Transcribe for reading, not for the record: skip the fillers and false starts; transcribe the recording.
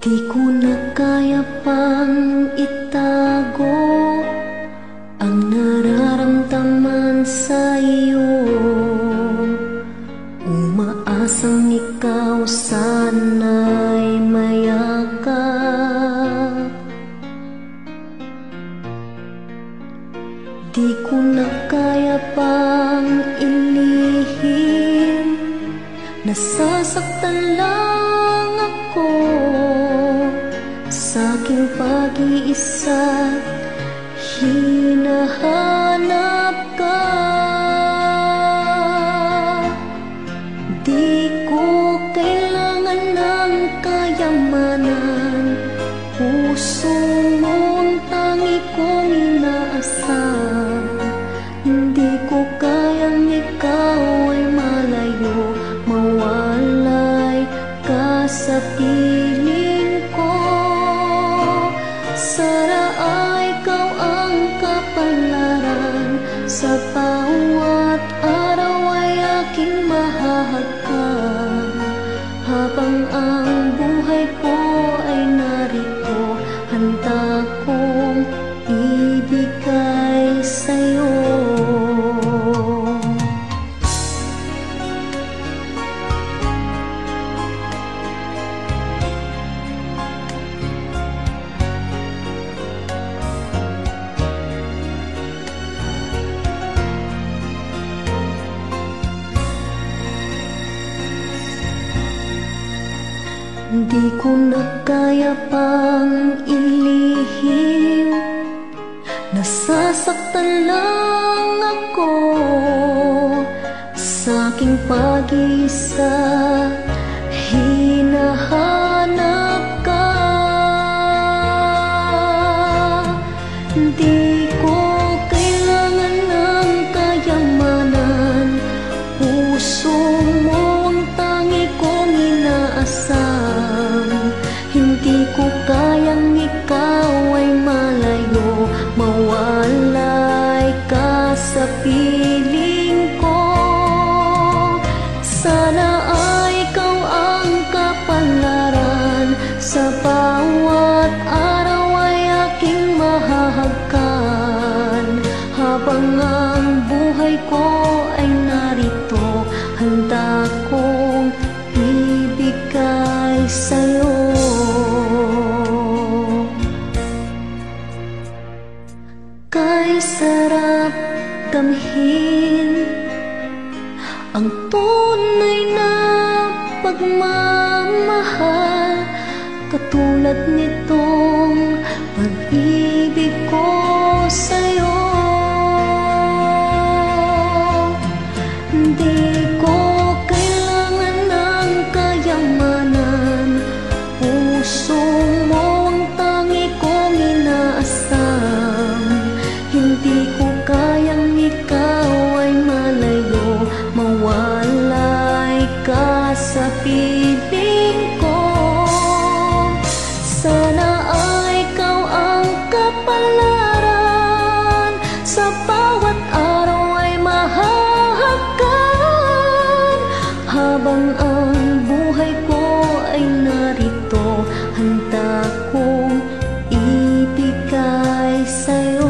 Di ko na kaya pang itago ang nararamdaman sa iyo. Umaasang ikaw sana'y mayakap. Di ko na kaya pang ilihim, nasasaktan lang ako sa aking pag-iisa. Hinahanap ka, di ko kailangan ng kayamanan. Puso mo'ng tangi kong inaasam. Hindi ko kayang ikaw ay malayo, mawalay ka sa piling ko. Sana ay ikaw ang kapalaran, sa bawat araw ay aking mahahagkan. Habang ang buhay ko ay narito, handa kong ibigay sa'yo. Di ko na kaya pang ilihim, nasasaktan lang ako sa aking pag-iisa. Hinahanap ka, di ko kailangan ng kayamanan. Puso mo ang tangi kong inaasam. Hindi ko kayang ikaw ay malayo, mawalay ka sa piling ko. Sana ay ikaw ang kapalaran, sa bawat araw ay aking mahahagkan. Habang ang buhay ko ay narito, handa kong ibigay sa'yo. Kay sarap damhin ang tunay na pagmamahal, katulad nitong pag-ibig ko sa'yo. Di ko kailangan ng kayamanan, puso mo ang tangi kong inaasam. Hindi ko kayang ikaw ay malayo, mawalay ka sa piling ko. Sana ay ikaw ang kapalaran, sa bawat araw ay mahahagkan. Habang ang buhay ko ay narito, handa kong ibigay sa'yo.